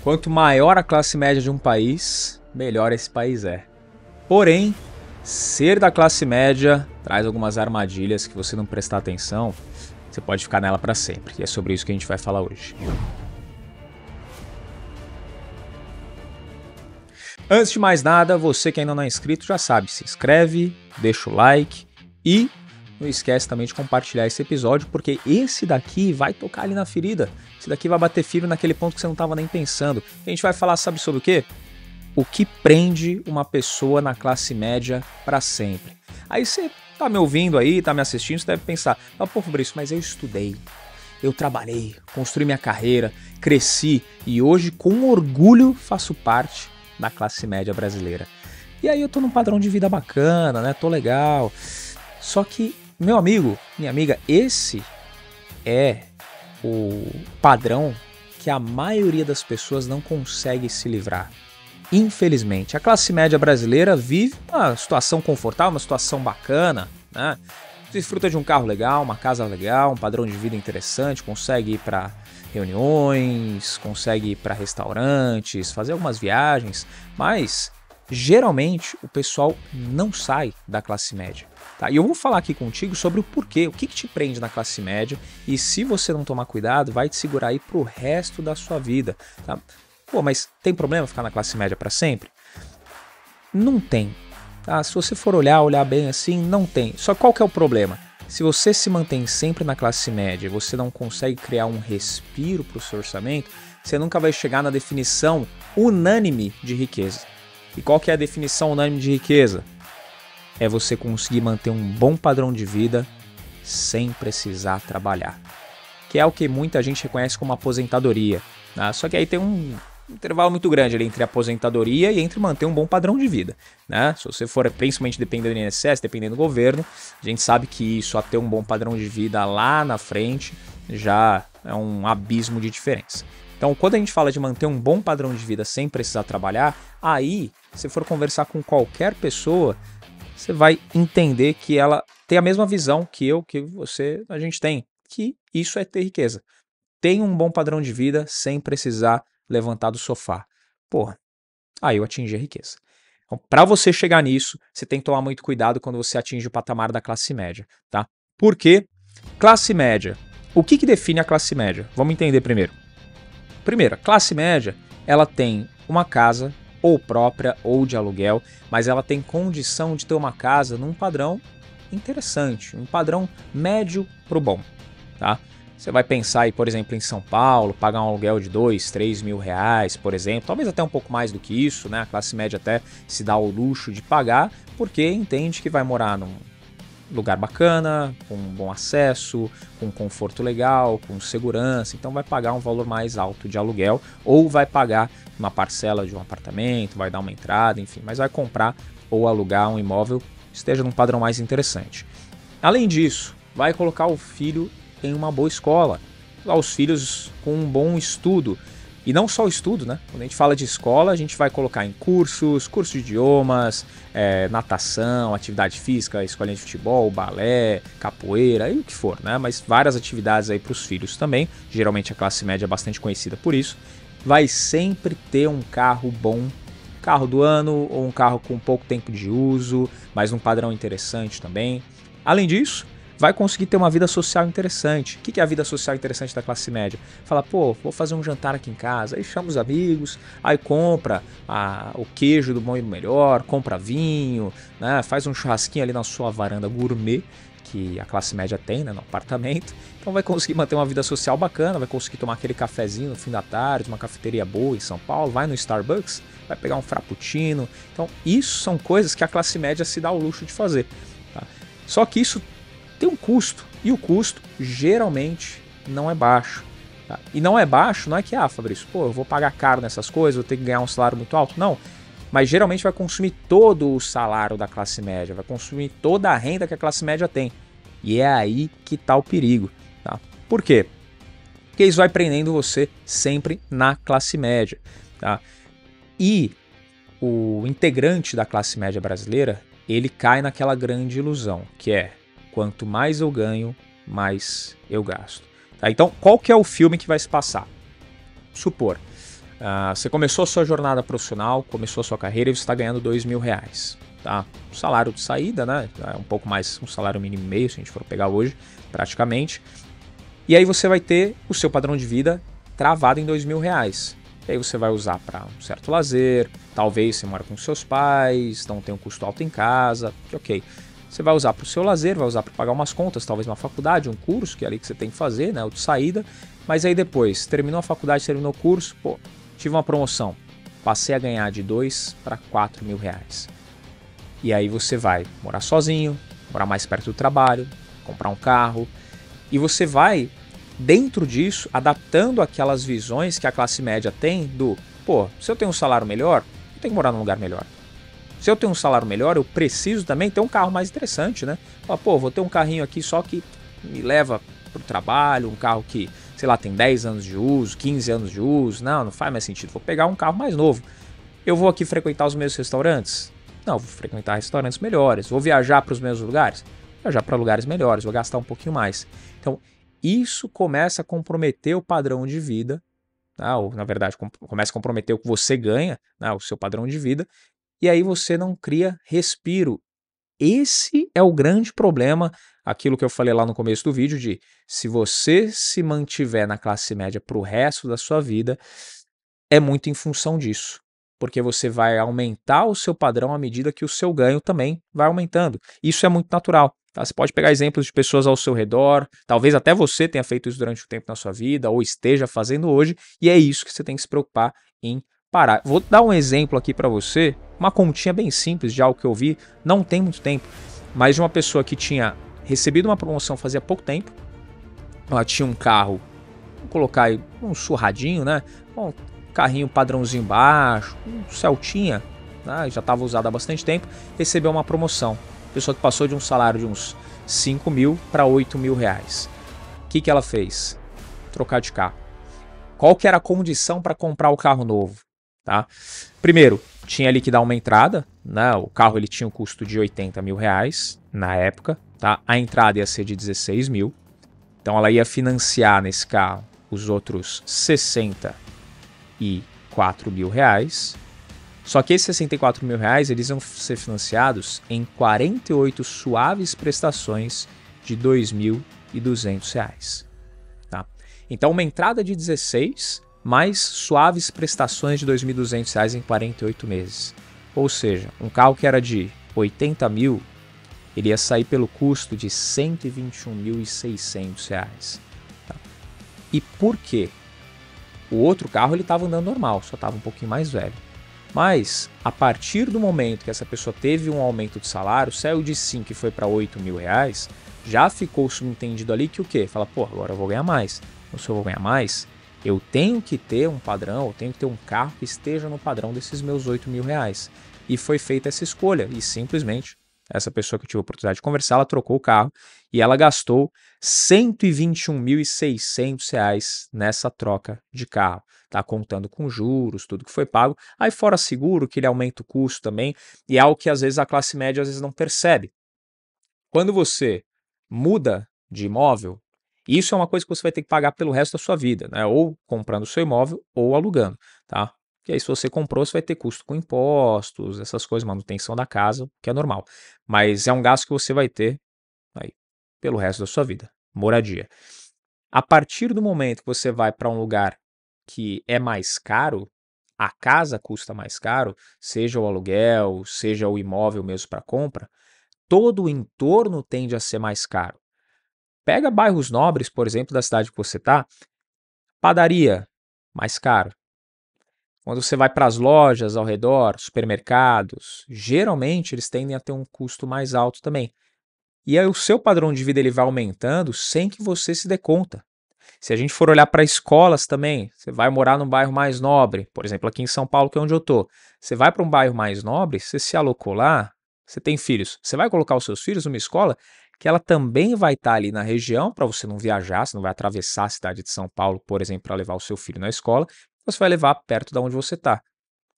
Quanto maior a classe média de um país, melhor esse país é. Porém, ser da classe média traz algumas armadilhas que você não prestar atenção, você pode ficar nela para sempre. E é sobre isso que a gente vai falar hoje. Antes de mais nada, você que ainda não é inscrito já sabe, se inscreve, deixa o like e não esquece também de compartilhar esse episódio, porque esse daqui vai tocar ali na ferida. Esse daqui vai bater firme naquele ponto que você não estava nem pensando. A gente vai falar, sabe sobre o quê? O que prende uma pessoa na classe média para sempre. Aí você tá me ouvindo aí, tá me assistindo, você deve pensar, pô, Fabrício, mas eu estudei, eu trabalhei, construí minha carreira, cresci e hoje com orgulho faço parte da classe média brasileira. E aí eu tô num padrão de vida bacana, né? Tô legal. Só que, meu amigo, minha amiga, esse é o padrão que a maioria das pessoas não consegue se livrar. Infelizmente, a classe média brasileira vive uma situação confortável, uma situação bacana, né? Desfruta de um carro legal, uma casa legal, um padrão de vida interessante, consegue ir para reuniões, consegue ir para restaurantes, fazer algumas viagens, mas geralmente o pessoal não sai da classe média. Tá? E eu vou falar aqui contigo sobre o porquê, o que te prende na classe média e se você não tomar cuidado, vai te segurar aí pro resto da sua vida. Tá? Pô, mas tem problema ficar na classe média para sempre? Não tem. Tá? Se você for olhar bem assim, não tem. Só qual que é o problema? Se você se mantém sempre na classe média e você não consegue criar um respiro para o seu orçamento, você nunca vai chegar na definição unânime de riqueza. E qual que é a definição unânime de riqueza? É você conseguir manter um bom padrão de vida sem precisar trabalhar. Que é o que muita gente reconhece como aposentadoria. Né? Só que aí tem um intervalo muito grande ali entre aposentadoria e entre manter um bom padrão de vida. Né? Se você for principalmente dependendo do INSS, dependendo do governo, a gente sabe que isso a ter um bom padrão de vida lá na frente já é um abismo de diferença. Então, quando a gente fala de manter um bom padrão de vida sem precisar trabalhar, aí, se for conversar com qualquer pessoa, você vai entender que ela tem a mesma visão que eu, que você, a gente tem, que isso é ter riqueza. Tem um bom padrão de vida sem precisar levantar do sofá. Porra, aí eu atingi a riqueza. Então, para você chegar nisso, você tem que tomar muito cuidado quando você atinge o patamar da classe média, tá? Por quê? Classe média. O que define a classe média? Vamos entender primeiro. Primeiro, a classe média, ela tem uma casa, ou própria, ou de aluguel, mas ela tem condição de ter uma casa num padrão interessante, um padrão médio pro bom, tá? Você vai pensar aí, por exemplo, em São Paulo, pagar um aluguel de 2, 3 mil reais, por exemplo, talvez até um pouco mais do que isso, né? A classe média até se dá o luxo de pagar, porque entende que vai morar num lugar bacana, com bom acesso, com conforto legal, com segurança, então vai pagar um valor mais alto de aluguel ou vai pagar uma parcela de um apartamento, vai dar uma entrada, enfim, mas vai comprar ou alugar um imóvel que esteja num padrão mais interessante. Além disso, vai colocar o filho em uma boa escola, os filhos com um bom estudo. E não só o estudo, né? Quando a gente fala de escola, a gente vai colocar em cursos de idiomas, natação, atividade física, escolinha de futebol, balé, capoeira e o que for, né? Mas várias atividades aí para os filhos também. Geralmente a classe média é bastante conhecida por isso. Vai sempre ter um carro bom, carro do ano ou um carro com pouco tempo de uso, mas num padrão interessante também. Além disso, vai conseguir ter uma vida social interessante. O que é a vida social interessante da classe média? Fala, pô, vou fazer um jantar aqui em casa, aí chama os amigos, aí compra o queijo do bom e do melhor, compra vinho, né? Faz um churrasquinho ali na sua varanda gourmet, que a classe média tem, né, no apartamento. Então vai conseguir manter uma vida social bacana, vai conseguir tomar aquele cafezinho no fim da tarde, uma cafeteria boa em São Paulo, vai no Starbucks, vai pegar um frappuccino. Então isso são coisas que a classe média se dá o luxo de fazer. Tá? Só que isso tem um custo, e o custo geralmente não é baixo. Tá? E não é baixo, não é que, Fabrício, pô, eu vou pagar caro nessas coisas, vou ter que ganhar um salário muito alto. Não, mas geralmente vai consumir todo o salário da classe média, vai consumir toda a renda que a classe média tem. E é aí que está o perigo. Tá? Por quê? Porque isso vai prendendo você sempre na classe média. Tá? E o integrante da classe média brasileira, ele cai naquela grande ilusão, que é: quanto mais eu ganho, mais eu gasto. Tá? Então, qual que é o filme que vai se passar? Supor, Você começou a sua jornada profissional, começou a sua carreira e você está ganhando R$ 2.000, tá? O salário de saída, né? É um pouco mais, um salário mínimo e meio, se a gente for pegar hoje, praticamente. E aí você vai ter o seu padrão de vida travado em R$ 2.000. E aí você vai usar para um certo lazer, talvez você mora com seus pais, não tem um custo alto em casa, que ok. Você vai usar para o seu lazer, vai usar para pagar umas contas, talvez uma faculdade, um curso, que é ali que você tem que fazer, né? O de saída. Mas aí depois, terminou a faculdade, terminou o curso, pô, tive uma promoção, passei a ganhar de R$ 2.000 para R$ 4.000. E aí você vai morar sozinho, morar mais perto do trabalho, comprar um carro, e você vai, dentro disso, adaptando aquelas visões que a classe média tem do, pô, se eu tenho um salário melhor, eu tenho que morar num lugar melhor. Se eu tenho um salário melhor, eu preciso também ter um carro mais interessante, né? Fala, pô, vou ter um carrinho aqui só que me leva pro trabalho, um carro que, sei lá, tem 10 anos de uso, 15 anos de uso. Não faz mais sentido. Vou pegar um carro mais novo. Eu vou aqui frequentar os mesmos restaurantes? Não, vou frequentar restaurantes melhores. Vou viajar para os mesmos lugares? Viajar para lugares melhores, vou gastar um pouquinho mais. Então, isso começa a comprometer o padrão de vida, tá? Ou, na verdade, começa a comprometer o que você ganha, né? O seu padrão de vida, e aí você não cria respiro. Esse é o grande problema, aquilo que eu falei lá no começo do vídeo, de se você se mantiver na classe média para o resto da sua vida, é muito em função disso. Porque você vai aumentar o seu padrão à medida que o seu ganho também vai aumentando. Isso é muito natural. Tá? Você pode pegar exemplos de pessoas ao seu redor, talvez até você tenha feito isso durante o tempo na sua vida, ou esteja fazendo hoje, e é isso que você tem que se preocupar em parar. Vou dar um exemplo aqui para você, uma continha bem simples de algo que eu vi, não tem muito tempo, mas de uma pessoa que tinha recebido uma promoção fazia pouco tempo, ela tinha um carro, vou colocar aí um surradinho, né? Um carrinho padrãozinho baixo, um Celtinha, né? Já estava usado há bastante tempo, recebeu uma promoção. Pessoa que passou de um salário de uns 5.000 para R$ 8.000. O que ela fez? Trocar de carro. Qual que era a condição para comprar o carro novo? Tá? Primeiro, tinha ali que dar uma entrada, né? O carro ele tinha um custo de R$ 80.000 na época, tá? A entrada ia ser de 16 mil, então ela ia financiar nesse carro os outros R$ 64.000. Só que esses R$ 64.000 eles iam ser financiados em 48 suaves prestações de R$ 2.200. Tá? Então uma entrada de 16 mais suaves prestações de R$ 2.200 em 48 meses. Ou seja, um carro que era de 80 mil, ele ia sair pelo custo de R$ 121.600. Tá? E por quê? O outro carro ele estava andando normal, só estava um pouquinho mais velho. Mas, a partir do momento que essa pessoa teve um aumento de salário, saiu de 5 e foi para R$ 8.000, já ficou subentendido ali que o quê? Fala, pô, agora eu vou ganhar mais. Então, se eu vou ganhar mais, eu tenho que ter um padrão, eu tenho que ter um carro que esteja no padrão desses meus R$ 8.000. E foi feita essa escolha, e simplesmente, essa pessoa que eu tive a oportunidade de conversar, ela trocou o carro e ela gastou R$ 121.600 nessa troca de carro. Tá contando com juros, tudo que foi pago. Aí fora seguro, que ele aumenta o custo também, e é algo que às vezes a classe média às vezes não percebe. Quando você muda de imóvel, isso é uma coisa que você vai ter que pagar pelo resto da sua vida, né? Ou comprando o seu imóvel ou alugando, tá? E aí se você comprou, você vai ter custo com impostos, essas coisas, manutenção da casa, que é normal. Mas é um gasto que você vai ter aí pelo resto da sua vida, moradia. A partir do momento que você vai para um lugar que é mais caro, a casa custa mais caro, seja o aluguel, seja o imóvel mesmo para compra, todo o entorno tende a ser mais caro. Pega bairros nobres, por exemplo, da cidade que você está, padaria, mais caro. Quando você vai para as lojas ao redor, supermercados, geralmente eles tendem a ter um custo mais alto também. E aí o seu padrão de vida ele vai aumentando sem que você se dê conta. Se a gente for olhar para escolas também, você vai morar num bairro mais nobre, por exemplo, aqui em São Paulo, que é onde eu tô. Você vai para um bairro mais nobre, você se alocou lá, você tem filhos, você vai colocar os seus filhos numa escola que ela também vai estar ali na região para você não viajar, você não vai atravessar a cidade de São Paulo, por exemplo, para levar o seu filho na escola, você vai levar perto de onde você está.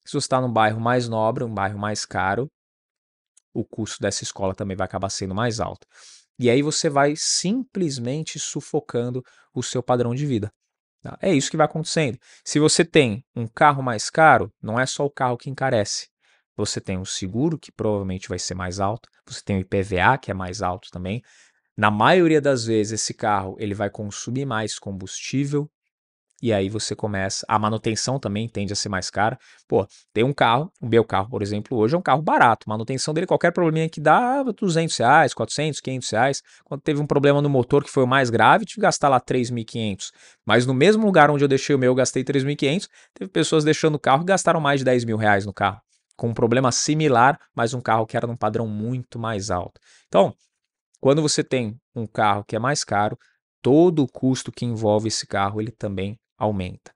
Se você está num bairro mais nobre, um bairro mais caro, o custo dessa escola também vai acabar sendo mais alto. E aí você vai simplesmente sufocando o seu padrão de vida. Tá? É isso que vai acontecendo. Se você tem um carro mais caro, não é só o carro que encarece. Você tem um seguro, que provavelmente vai ser mais alto, você tem o IPVA, que é mais alto também. Na maioria das vezes, esse carro ele vai consumir mais combustível, e aí você começa. A manutenção também tende a ser mais cara. Pô, tem um carro, o meu carro, por exemplo, hoje é um carro barato. A manutenção dele, qualquer probleminha que dá, R$ 200, 400, R$ 500. Quando teve um problema no motor que foi o mais grave, tive que gastar lá 3.500. Mas no mesmo lugar onde eu deixei o meu, eu gastei 3.500. Teve pessoas deixando o carro e gastaram mais de R$ 10.000 no carro. Com um problema similar, mas um carro que era num padrão muito mais alto. Então, quando você tem um carro que é mais caro, todo o custo que envolve esse carro ele também aumenta.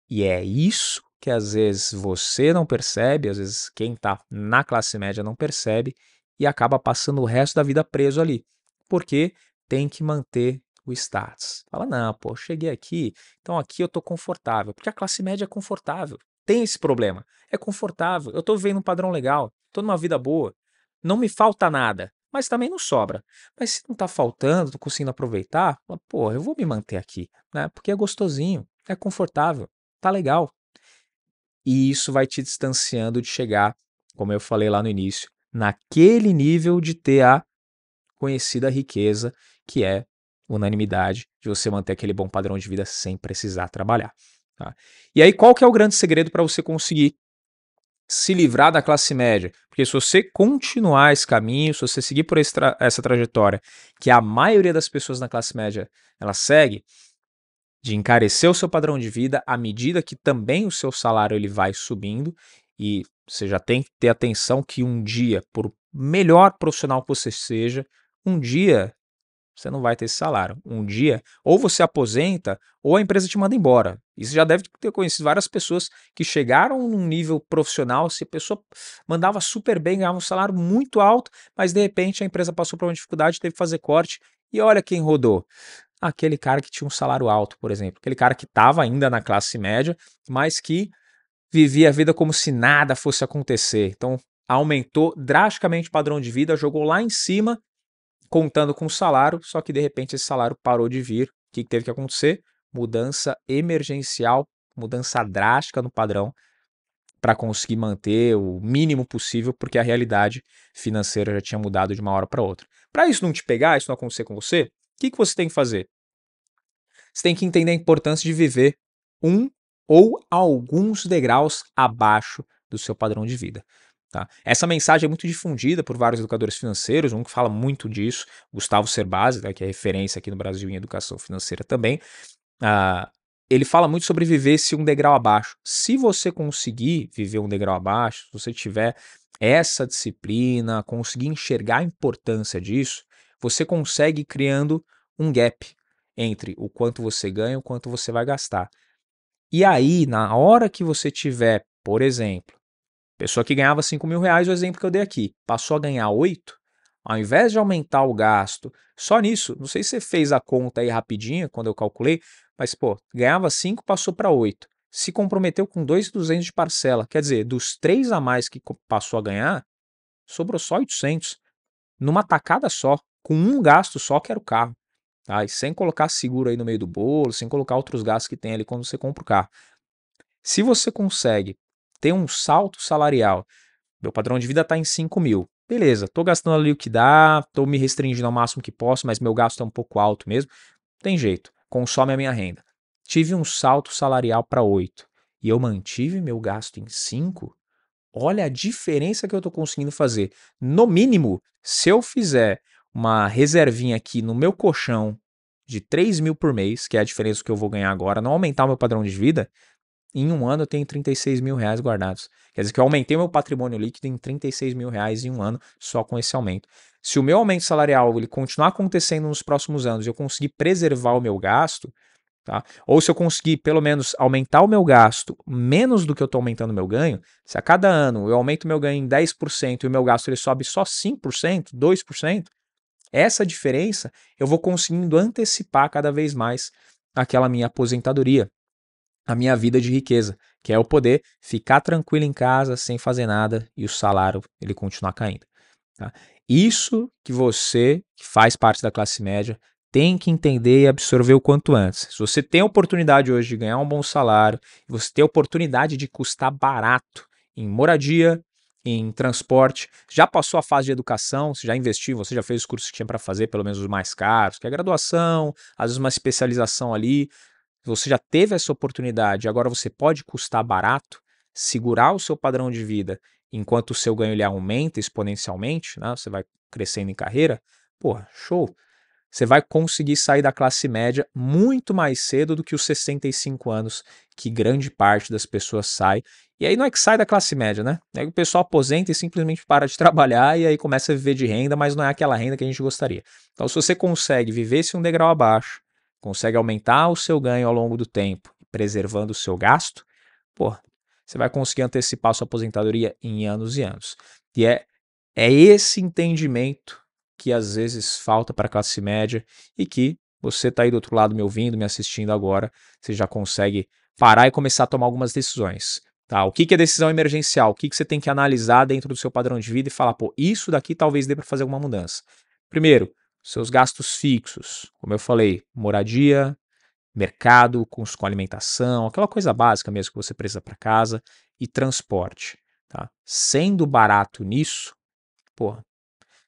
E é isso que às vezes você não percebe, às vezes quem está na classe média não percebe e acaba passando o resto da vida preso ali, porque tem que manter o status. Fala, não, pô, cheguei aqui, então aqui eu tô confortável, porque a classe média é confortável. Tem esse problema, é confortável, eu tô vivendo um padrão legal, tô numa vida boa, não me falta nada, mas também não sobra. Mas se não tá faltando, tô conseguindo aproveitar, pô, eu vou me manter aqui, né? Porque é gostosinho, é confortável, tá legal. E isso vai te distanciando de chegar, como eu falei lá no início, naquele nível de ter a conhecida riqueza, que é unanimidade, de você manter aquele bom padrão de vida sem precisar trabalhar. Tá? E aí, qual que é o grande segredo para você conseguir se livrar da classe média? Porque se você continuar esse caminho, se você seguir por essa trajetória que a maioria das pessoas na classe média ela segue, de encarecer o seu padrão de vida à medida que também o seu salário ele vai subindo, e você já tem que ter atenção que um dia, por melhor profissional que você seja, um dia você não vai ter esse salário. Um dia, ou você aposenta, ou a empresa te manda embora. E você já deve ter conhecido várias pessoas que chegaram num nível profissional, se a pessoa mandava super bem, ganhava um salário muito alto, mas de repente a empresa passou por uma dificuldade, teve que fazer corte, e olha quem rodou. Aquele cara que tinha um salário alto, por exemplo. Aquele cara que estava ainda na classe média, mas que vivia a vida como se nada fosse acontecer. Então, aumentou drasticamente o padrão de vida, jogou lá em cima, contando com o salário, só que de repente esse salário parou de vir. O que teve que acontecer? Mudança emergencial, mudança drástica no padrão, para conseguir manter o mínimo possível, porque a realidade financeira já tinha mudado de uma hora para outra. Para isso não te pegar, isso não acontecer com você, o que você tem que fazer? Você tem que entender a importância de viver um ou alguns degraus abaixo do seu padrão de vida. Tá? Essa mensagem é muito difundida por vários educadores financeiros, um que fala muito disso, Gustavo Cerbasi, né, que é referência aqui no Brasil em educação financeira também. Ele fala muito sobre viver esse um degrau abaixo. Se você conseguir viver um degrau abaixo, se você tiver essa disciplina, conseguir enxergar a importância disso, você consegue ir criando um gap entre o quanto você ganha e o quanto você vai gastar. E aí, na hora que você tiver, por exemplo, pessoa que ganhava R$ 5.000, o exemplo que eu dei aqui, passou a ganhar 8, ao invés de aumentar o gasto, só nisso, não sei se você fez a conta aí rapidinho, quando eu calculei, mas pô, ganhava 5, passou para 8. Se comprometeu com 2.200 de parcela, quer dizer, dos 3 a mais que passou a ganhar, sobrou só 800, numa tacada só, com um gasto só que era o carro. Tá? E sem colocar seguro aí no meio do bolo, sem colocar outros gastos que tem ali quando você compra o carro. Se você consegue ter um salto salarial, meu padrão de vida está em 5.000, beleza, estou gastando ali o que dá, estou me restringindo ao máximo que posso, mas meu gasto é um pouco alto mesmo, tem jeito, consome a minha renda. Tive um salto salarial para 8 e eu mantive meu gasto em 5, olha a diferença que eu estou conseguindo fazer. No mínimo, se eu fizer uma reservinha aqui no meu colchão de 3.000 por mês, que é a diferença que eu vou ganhar agora, não aumentar o meu padrão de vida, em um ano eu tenho R$ 36.000 guardados. Quer dizer que eu aumentei o meu patrimônio líquido em R$ 36.000 em um ano só com esse aumento. Se o meu aumento salarial ele continuar acontecendo nos próximos anos e eu conseguir preservar o meu gasto, tá? Ou se eu conseguir pelo menos aumentar o meu gasto menos do que eu estou aumentando o meu ganho, se a cada ano eu aumento o meu ganho em 10% e o meu gasto ele sobe só 5%, 2%, essa diferença eu vou conseguindo antecipar cada vez mais aquela minha aposentadoria, a minha vida de riqueza, que é eu poder ficar tranquilo em casa sem fazer nada e o salário ele continuar caindo. Tá? Isso que você, que faz parte da classe média, tem que entender e absorver o quanto antes. Se você tem a oportunidade hoje de ganhar um bom salário, você tem a oportunidade de custar barato em moradia, em transporte, já passou a fase de educação, você já investiu, você já fez os cursos que tinha para fazer, pelo menos os mais caros, que é a graduação, às vezes uma especialização ali, você já teve essa oportunidade, agora você pode custar barato, segurar o seu padrão de vida enquanto o seu ganho ele aumenta exponencialmente, né? Você vai crescendo em carreira, porra, show. Você vai conseguir sair da classe média muito mais cedo do que os 65 anos que grande parte das pessoas sai. E aí não é que sai da classe média, né? É que o pessoal aposenta e simplesmente para de trabalhar e aí começa a viver de renda, mas não é aquela renda que a gente gostaria. Então, se você consegue viver-se um degrau abaixo, consegue aumentar o seu ganho ao longo do tempo, preservando o seu gasto, pô, você vai conseguir antecipar a sua aposentadoria em anos e anos. E é esse entendimento que às vezes falta para a classe média e que você está aí do outro lado me ouvindo, me assistindo agora, você já consegue parar e começar a tomar algumas decisões. Tá? O que é decisão emergencial? O que você tem que analisar dentro do seu padrão de vida e falar, pô, isso daqui talvez dê para fazer alguma mudança. Primeiro, seus gastos fixos, como eu falei, moradia, mercado, custo com alimentação, aquela coisa básica mesmo que você precisa para casa, e transporte. Tá? Sendo barato nisso, pô,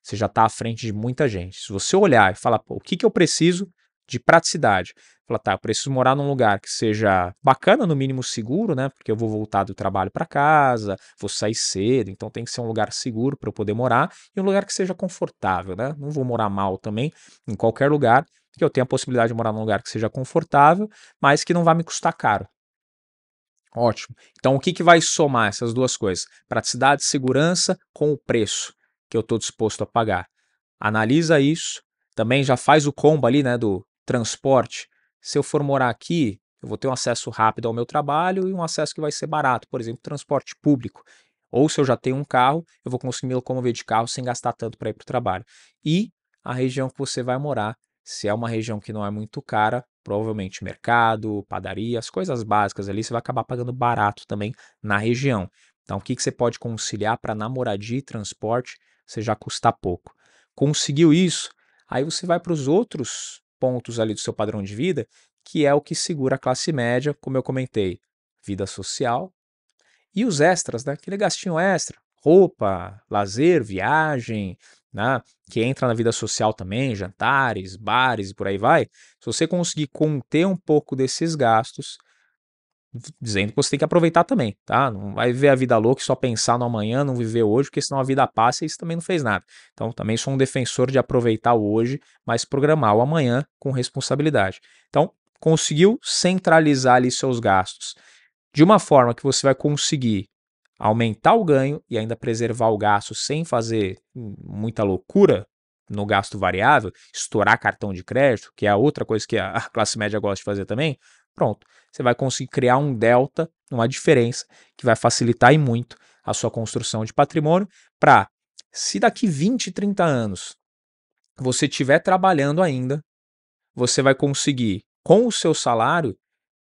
você já está à frente de muita gente. Se você olhar e falar, pô, o que eu preciso de praticidade? Falar, tá, eu preciso morar num lugar que seja bacana, no mínimo seguro, né? Porque eu vou voltar do trabalho para casa, vou sair cedo, então tem que ser um lugar seguro para eu poder morar e um lugar que seja confortável, né? Não vou morar mal também em qualquer lugar, que eu tenha a possibilidade de morar num lugar que seja confortável, mas que não vai me custar caro. Ótimo. Então, o que vai somar essas duas coisas? Praticidade e segurança com o preço que eu estou disposto a pagar. Analisa isso. Também já faz o combo ali, né, do transporte. Se eu for morar aqui, eu vou ter um acesso rápido ao meu trabalho e um acesso que vai ser barato, por exemplo, transporte público. Ou se eu já tenho um carro, eu vou conseguir me locomover de carro sem gastar tanto para ir para o trabalho. E a região que você vai morar, se é uma região que não é muito cara, provavelmente mercado, padaria, as coisas básicas ali, você vai acabar pagando barato também na região. Então, o que você pode conciliar para na moradia e transporte você já custar pouco? Conseguiu isso, aí você vai para os outros pontos ali do seu padrão de vida, que é o que segura a classe média, como eu comentei, vida social e os extras, né? Aquele gastinho extra, roupa, lazer, viagem, né? Que entra na vida social também, jantares, bares e por aí vai. Se você conseguir conter um pouco desses gastos, dizendo que você tem que aproveitar também, tá? Não vai viver a vida louca e só pensar no amanhã, não viver hoje, porque senão a vida passa e isso também não fez nada. Então, também sou um defensor de aproveitar o hoje, mas programar o amanhã com responsabilidade. Então, conseguiu centralizar ali seus gastos de uma forma que você vai conseguir aumentar o ganho e ainda preservar o gasto sem fazer muita loucura no gasto variável, estourar cartão de crédito, que é a outra coisa que a classe média gosta de fazer também, pronto, você vai conseguir criar um delta, uma diferença que vai facilitar e muito a sua construção de patrimônio para, se daqui 20, 30 anos você estiver trabalhando ainda, você vai conseguir, com o seu salário,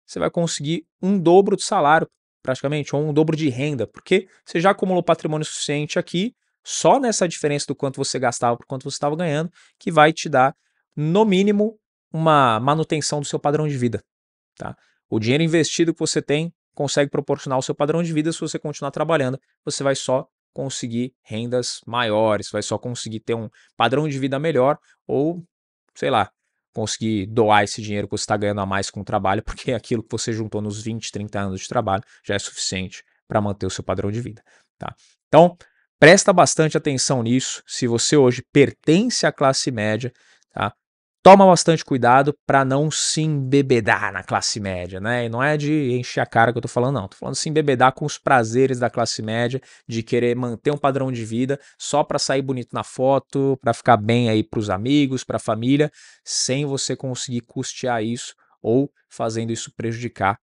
você vai conseguir um dobro de salário, praticamente, ou um dobro de renda, porque você já acumulou patrimônio suficiente aqui, só nessa diferença do quanto você gastava por quanto você estava ganhando, que vai te dar, no mínimo, uma manutenção do seu padrão de vida. Tá? O dinheiro investido que você tem consegue proporcionar o seu padrão de vida. Se você continuar trabalhando, você vai só conseguir rendas maiores, vai só conseguir ter um padrão de vida melhor ou, sei lá, conseguir doar esse dinheiro que você está ganhando a mais com o trabalho, porque aquilo que você juntou nos 20, 30 anos de trabalho já é suficiente para manter o seu padrão de vida. Tá? Então, presta bastante atenção nisso. Se você hoje pertence à classe média, tá? Toma bastante cuidado para não se embebedar na classe média, né? E não é de encher a cara que eu tô falando, não. Tô falando de se embebedar com os prazeres da classe média, de querer manter um padrão de vida só para sair bonito na foto, para ficar bem aí para os amigos, para a família, sem você conseguir custear isso ou fazendo isso prejudicar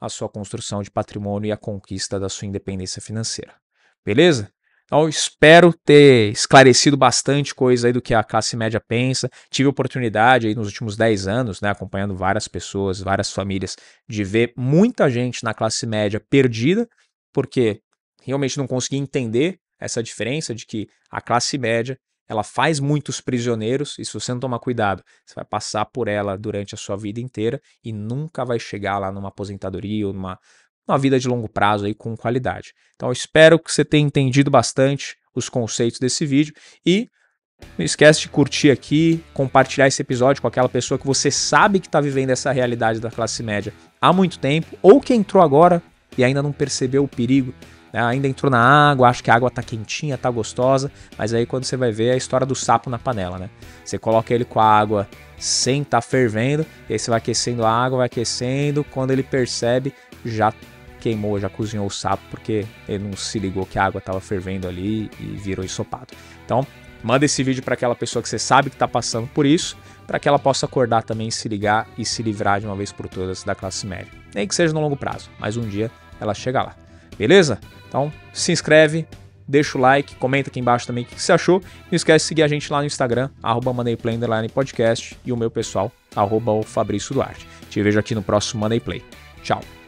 a sua construção de patrimônio e a conquista da sua independência financeira. Beleza? Então, espero ter esclarecido bastante coisa aí do que a classe média pensa. Tive oportunidade aí nos últimos 10 anos, né, acompanhando várias pessoas, várias famílias, de ver muita gente na classe média perdida, porque realmente não consegui entender essa diferença de que a classe média ela faz muitos prisioneiros e se você não tomar cuidado, você vai passar por ela durante a sua vida inteira e nunca vai chegar lá numa aposentadoria ou numa vida de longo prazo aí com qualidade. Então eu espero que você tenha entendido bastante os conceitos desse vídeo e não esquece de curtir aqui, compartilhar esse episódio com aquela pessoa que você sabe que está vivendo essa realidade da classe média há muito tempo ou que entrou agora e ainda não percebeu o perigo. Ainda entrou na água, acha que a água tá quentinha, tá gostosa, mas aí quando você vai ver é a história do sapo na panela, né? Você coloca ele com a água sem tá fervendo, e aí você vai aquecendo a água, vai aquecendo, quando ele percebe, já queimou, já cozinhou o sapo, porque ele não se ligou que a água tava fervendo ali e virou ensopado. Então, manda esse vídeo para aquela pessoa que você sabe que tá passando por isso, para que ela possa acordar também, se ligar e se livrar de uma vez por todas da classe média. Nem que seja no longo prazo, mas um dia ela chega lá. Beleza? Então, se inscreve, deixa o like, comenta aqui embaixo também o que você achou. Não esquece de seguir a gente lá no Instagram, @MoneyPlay_podcast e o meu pessoal, @Fabrício Duarte. Te vejo aqui no próximo Money Play. Tchau!